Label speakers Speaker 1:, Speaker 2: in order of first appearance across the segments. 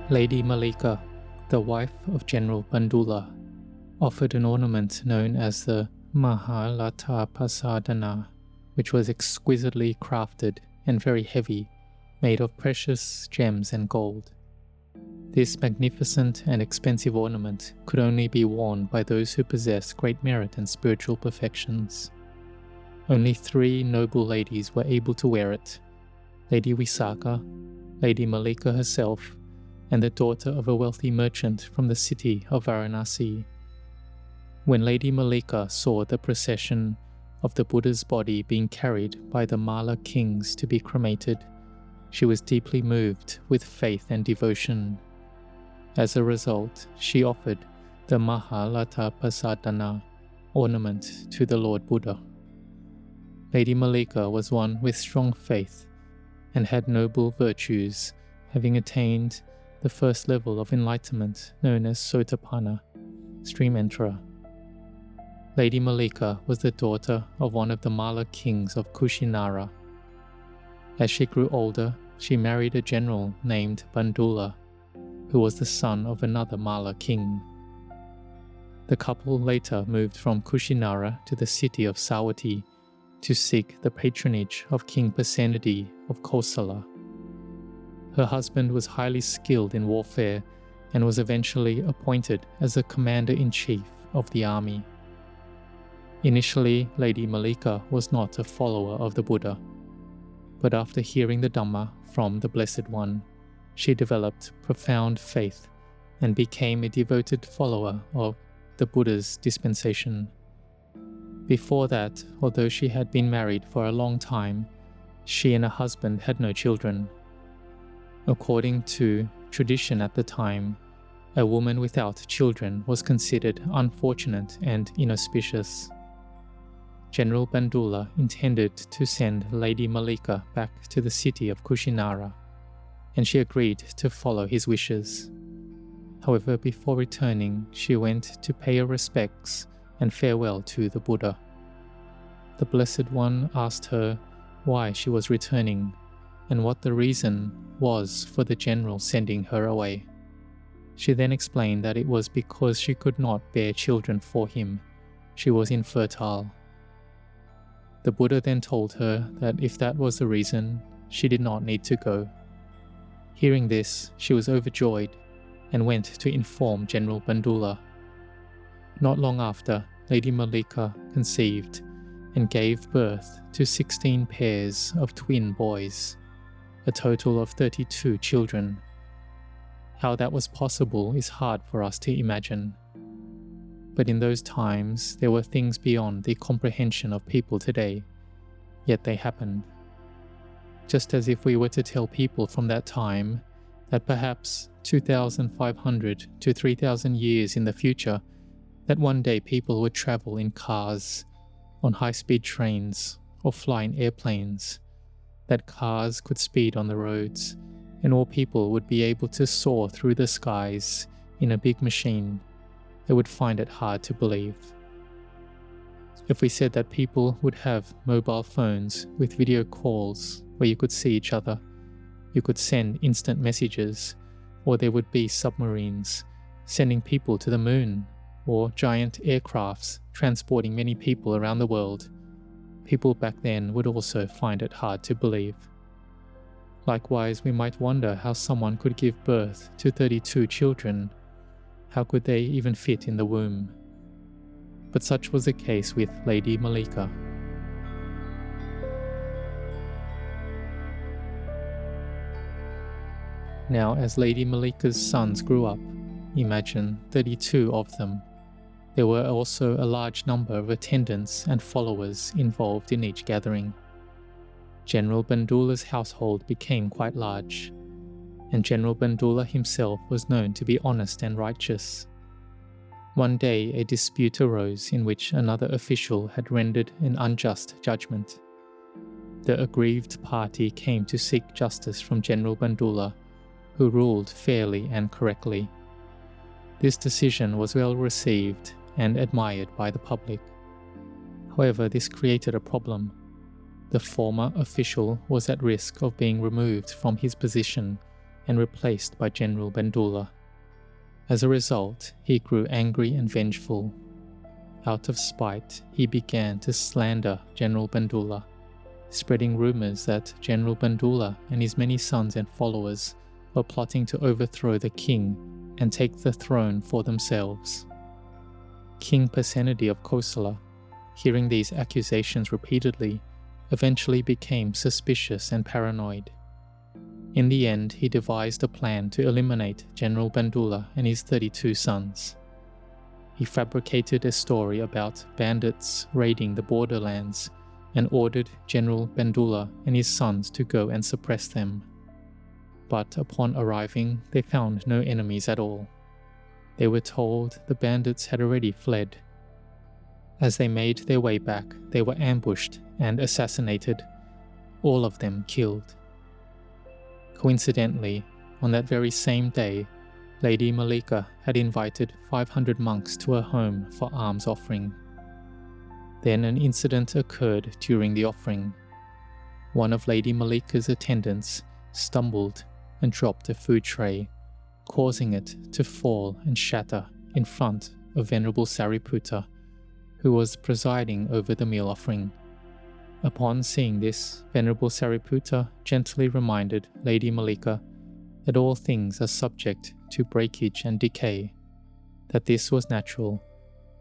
Speaker 1: Lady Malika, the wife of General Bandula, offered an ornament known as the Mahalata Pasadana, which was exquisitely crafted and very heavy, made of precious gems and gold. This magnificent and expensive ornament could only be worn by those who possessed great merit and spiritual perfections. Only 3 noble ladies were able to wear it: Lady Visakha, Lady Malika herself, and the daughter of a wealthy merchant from the city of Varanasi. When Lady Malika saw the procession of the Buddha's body being carried by the Mala kings to be cremated, she was deeply moved with faith and devotion. As a result, she offered the Mahalata Pasadana ornament to the Lord Buddha. Lady Malika was one with strong faith and had noble virtues, having attained the first level of enlightenment known as Sotapanna, stream enterer. Lady Malika was the daughter of one of the Mala kings of Kushinara. As she grew older, she married a general named Bandula, who was the son of another Mala king. The couple later moved from Kushinara to the city of Savatthi to seek the patronage of King Pasenadi of Kosala. Her husband was highly skilled in warfare and was eventually appointed as the commander-in-chief of the army. Initially, Lady Malika was not a follower of the Buddha, but after hearing the Dhamma from the Blessed One, she developed profound faith and became a devoted follower of the Buddha's dispensation. Before that, although she had been married for a long time, she and her husband had no children. According to tradition at the time, a woman without children was considered unfortunate and inauspicious. General Bandula intended to send Lady Malika back to the city of Kushinara, and she agreed to follow his wishes. However, before returning, she went to pay her respects and farewell to the Buddha. The Blessed One asked her why she was returning and what the reason was for the general sending her away. She then explained that it was because she could not bear children for him. She was infertile. The Buddha then told her that if that was the reason, she did not need to go. Hearing this, she was overjoyed and went to inform General Bandula. Not long after, Lady Malika conceived and gave birth to 16 pairs of twin boys, a total of 32 children. How that was possible is hard for us to imagine. But in those times, there were things beyond the comprehension of people today, yet they happened. Just as if we were to tell people from that time that perhaps 2,500 to 3,000 years in the future, that one day people would travel in cars, on high-speed trains, or fly in airplanes, that cars could speed on the roads, and all people would be able to soar through the skies in a big machine, they would find it hard to believe. If we said that people would have mobile phones with video calls where you could see each other, you could send instant messages, or there would be submarines sending people to the moon, or giant aircrafts transporting many people around the world, people back then would also find it hard to believe. Likewise, we might wonder how someone could give birth to 32 children. How could they even fit in the womb? But such was the case with Lady Malika. Now, as Lady Malika's sons grew up, imagine 32 of them, there were also a large number of attendants and followers involved in each gathering. General Bandula's household became quite large, and General Bandula himself was known to be honest and righteous. One day, a dispute arose in which another official had rendered an unjust judgment. The aggrieved party came to seek justice from General Bandula, who ruled fairly and correctly. This decision was well received and admired by the public. However, this created a problem. The former official was at risk of being removed from his position and replaced by General Bandula. As a result, he grew angry and vengeful. Out of spite, he began to slander General Bandula, spreading rumors that General Bandula and his many sons and followers were plotting to overthrow the king and take the throne for themselves. King Pasenadi of Kosala, hearing these accusations repeatedly, eventually became suspicious and paranoid. In the end, he devised a plan to eliminate General Bandula and his 32 sons. He fabricated a story about bandits raiding the borderlands and ordered General Bandula and his sons to go and suppress them. But upon arriving, they found no enemies at all. They were told the bandits had already fled. As they made their way back, they were ambushed and assassinated, all of them killed. Coincidentally, on that very same day, Lady Malika had invited 500 monks to her home for alms offering. Then an incident occurred during the offering. One of Lady Malika's attendants stumbled and dropped a food tray, causing it to fall and shatter in front of Venerable Sariputta, who was presiding over the meal offering. Upon seeing this, Venerable Sariputta gently reminded Lady Malika that all things are subject to breakage and decay, that this was natural,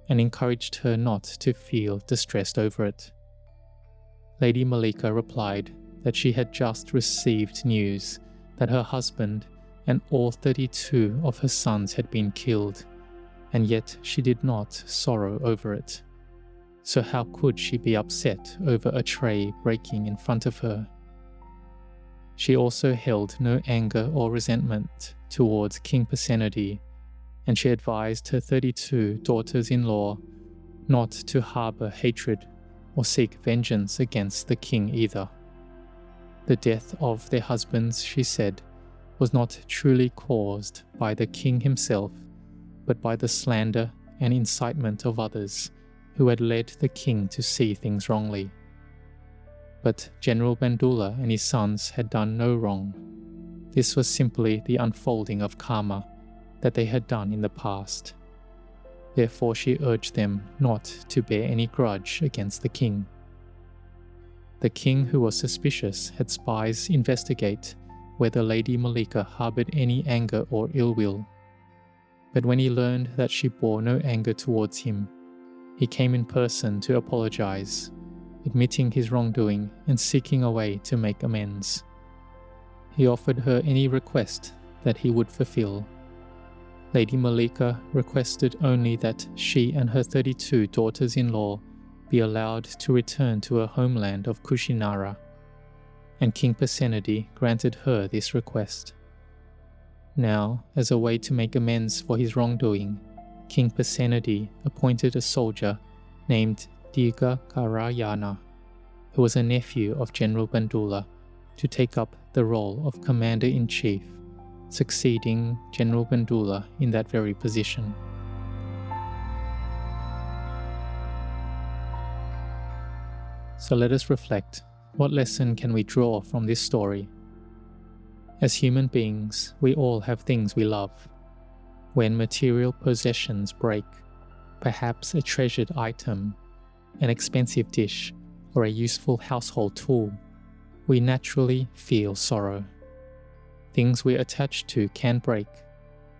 Speaker 1: and encouraged her not to feel distressed over it. Lady Malika replied that she had just received news that her husband and all 32 of her sons had been killed, and yet she did not sorrow over it. So how could she be upset over a tray breaking in front of her? She also held no anger or resentment towards King Pasenadi, and she advised her 32 daughters-in-law not to harbour hatred or seek vengeance against the king either. The death of their husbands, she said, was not truly caused by the king himself, but by the slander and incitement of others who had led the king to see things wrongly. But General Bandula and his sons had done no wrong. This was simply the unfolding of karma that they had done in the past. Therefore she urged them not to bear any grudge against the king. The king, who was suspicious, had spies investigate whether Lady Malika harboured any anger or ill will. But when he learned that she bore no anger towards him, he came in person to apologize, admitting his wrongdoing and seeking a way to make amends. He offered her any request that he would fulfill. Lady Malika requested only that she and her 32 daughters-in-law be allowed to return to her homeland of Kushinara, and King Pasenadi granted her this request. Now, as a way to make amends for his wrongdoing, King Pasenadi appointed a soldier named Diga Karayana, who was a nephew of General Bandula, to take up the role of Commander-in-Chief, succeeding General Bandula in that very position. So let us reflect. What lesson can we draw from this story? As human beings, we all have things we love. When material possessions break, perhaps a treasured item, an expensive dish, or a useful household tool, we naturally feel sorrow. Things we're attached to can break,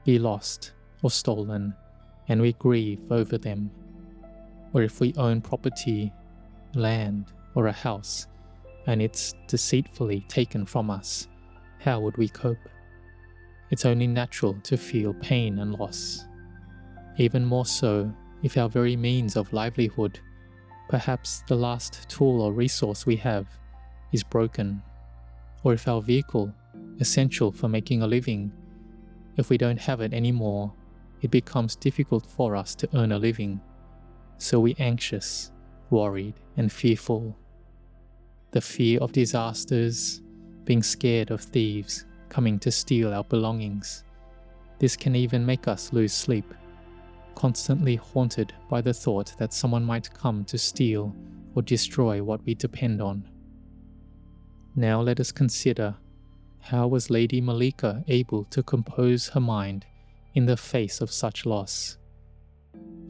Speaker 1: be lost, or stolen, and we grieve over them. Or if we own property, land, or a house, and it's deceitfully taken from us, how would we cope? It's only natural to feel pain and loss. Even more so if our very means of livelihood, perhaps the last tool or resource we have, is broken, or if our vehicle, essential for making a living, if we don't have it anymore, it becomes difficult for us to earn a living, so we're anxious, worried, and fearful. The fear of disasters, being scared of thieves coming to steal our belongings. This can even make us lose sleep, constantly haunted by the thought that someone might come to steal or destroy what we depend on. Now let us consider How was Lady Malika able to compose her mind in the face of such loss?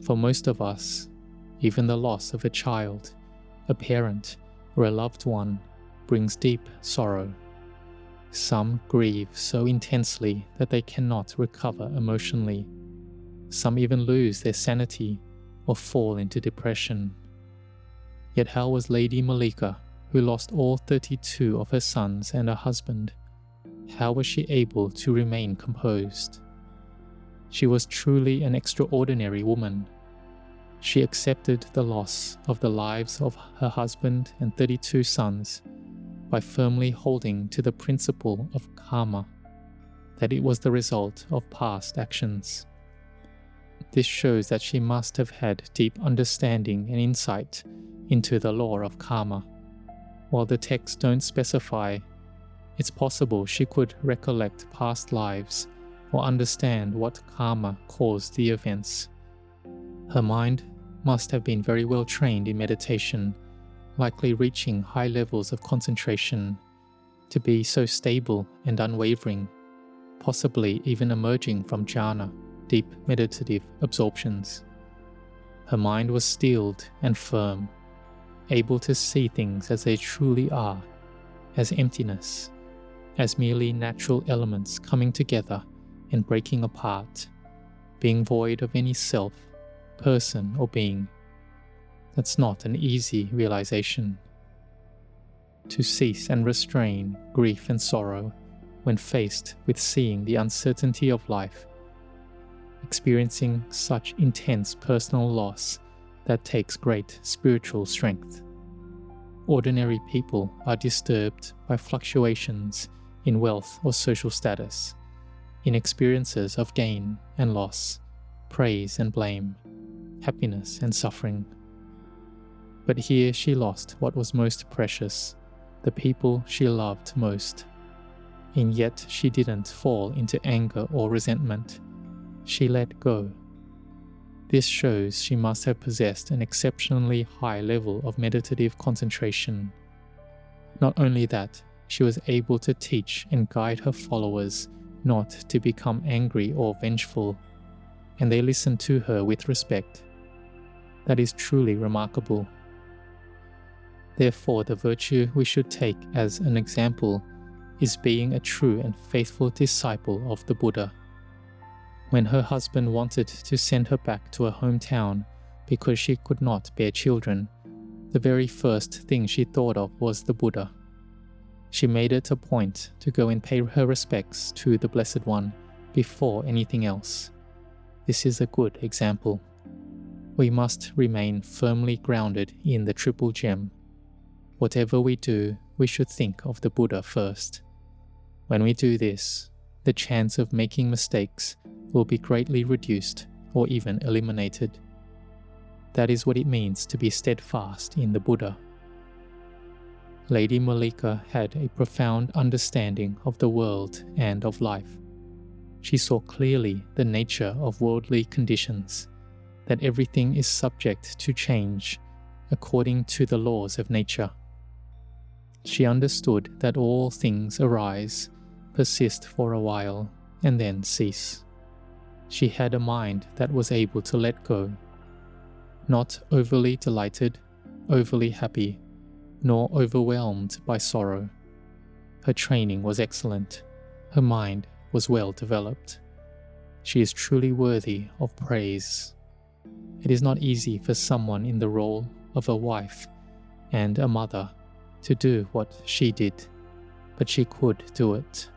Speaker 1: For most of us, even the loss of a child, a parent, or a loved one brings deep sorrow. Some grieve so intensely that they cannot recover emotionally. Some even lose their sanity or fall into depression. Yet how was Lady Malika, who lost all 32 of her sons and her husband, how was she able to remain composed? She was truly an extraordinary woman. She accepted the loss of the lives of her husband and 32 sons by firmly holding to the principle of karma, that it was the result of past actions. This shows that she must have had deep understanding and insight into the law of karma. While the texts don't specify, it's possible she could recollect past lives or understand what karma caused the events. Her mind must have been very well trained in meditation, likely reaching high levels of concentration, to be so stable and unwavering, possibly even emerging from jhana, deep meditative absorptions. Her mind was steeled and firm, able to see things as they truly are, as emptiness, as merely natural elements coming together and breaking apart, being void of any self, person, or being. That's not an easy realization. To cease and restrain grief and sorrow when faced with seeing the uncertainty of life, experiencing such intense personal loss, that takes great spiritual strength. Ordinary people are disturbed by fluctuations in wealth or social status, in experiences of gain and loss, praise and blame, happiness and suffering. But here she lost what was most precious, the people she loved most. And yet she didn't fall into anger or resentment. She let go. This shows she must have possessed an exceptionally high level of meditative concentration. Not only that, she was able to teach and guide her followers not to become angry or vengeful, and they listened to her with respect. That is truly remarkable. Therefore, the virtue we should take as an example is being a true and faithful disciple of the Buddha. When her husband wanted to send her back to her hometown because she could not bear children, the very first thing she thought of was the Buddha. She made it a point to go and pay her respects to the Blessed One before anything else. This is a good example. We must remain firmly grounded in the Triple Gem. Whatever we do, we should think of the Buddha first. When we do this, the chance of making mistakes will be greatly reduced or even eliminated. That is what it means to be steadfast in the Buddha. Lady Malika had a profound understanding of the world and of life. She saw clearly the nature of worldly conditions, that everything is subject to change according to the laws of nature. She understood that all things arise, persist for a while, and then cease. She had a mind that was able to let go, not overly delighted, overly happy, nor overwhelmed by sorrow. Her training was excellent. Her mind was well developed. She is truly worthy of praise. It is not easy for someone in the role of a wife and a mother to do what she did, but she could do it.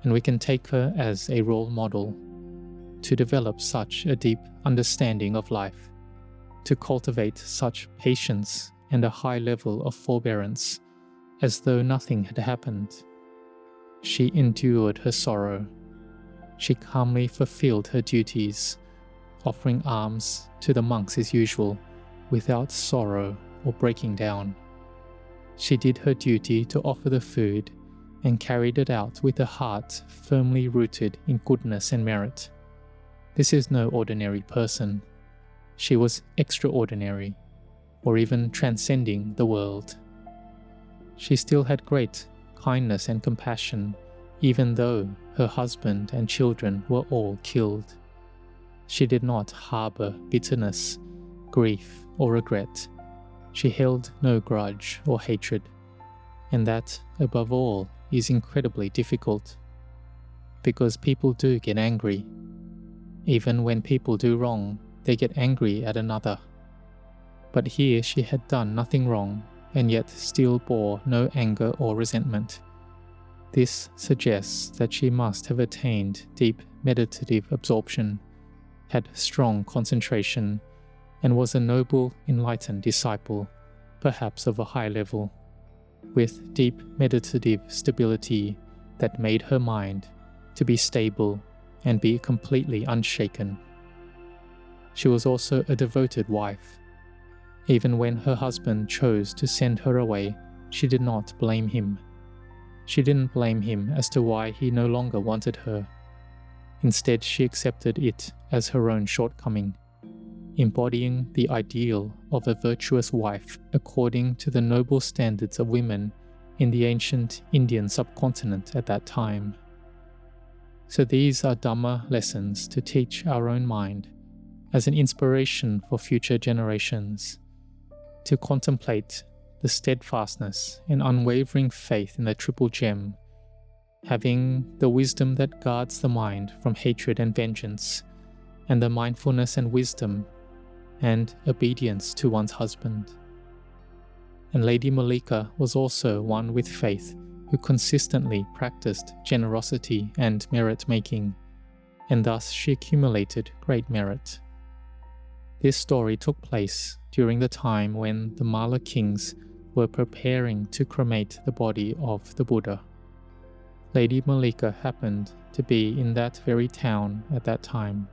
Speaker 1: And we can take her as a role model to develop such a deep understanding of life, to cultivate such patience and a high level of forbearance, as though nothing had happened. She endured her sorrow. She calmly fulfilled her duties, offering alms to the monks as usual, without sorrow or breaking down. She did her duty to offer the food and carried it out with a heart firmly rooted in goodness and merit. This is no ordinary person. She was extraordinary, or even transcending the world. She still had great kindness and compassion, even though her husband and children were all killed. She did not harbor bitterness, grief, or regret. She held no grudge or hatred, and that, above all, is incredibly difficult, because people do get angry. Even when people do wrong, they get angry at another. But here she had done nothing wrong, and yet still bore no anger or resentment. This suggests that she must have attained deep meditative absorption, had strong concentration, and was a noble, enlightened disciple, perhaps of a high level, with deep meditative stability that made her mind to be stable and be completely unshaken. She was also a devoted wife. Even when her husband chose to send her away, she did not blame him. She didn't blame him as to why he no longer wanted her. Instead, she accepted it as her own shortcoming, embodying the ideal of a virtuous wife according to the noble standards of women in the ancient Indian subcontinent at that time. So these are Dhamma lessons to teach our own mind as an inspiration for future generations, to contemplate the steadfastness and unwavering faith in the Triple Gem, having the wisdom that guards the mind from hatred and vengeance, and the mindfulness and wisdom and obedience to one's husband. And Lady Malika was also one with faith who consistently practiced generosity and merit-making, and thus she accumulated great merit. This story took place during the time when the Mala kings were preparing to cremate the body of the Buddha. Lady Malika happened to be in that very town at that time,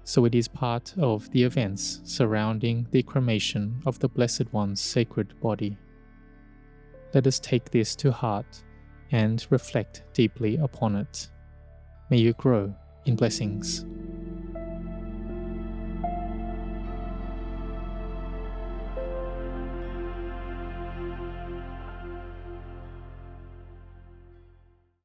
Speaker 1: so it is part of the events surrounding the cremation of the Blessed One's sacred body. Let us take this to heart and reflect deeply upon it. May you grow in blessings.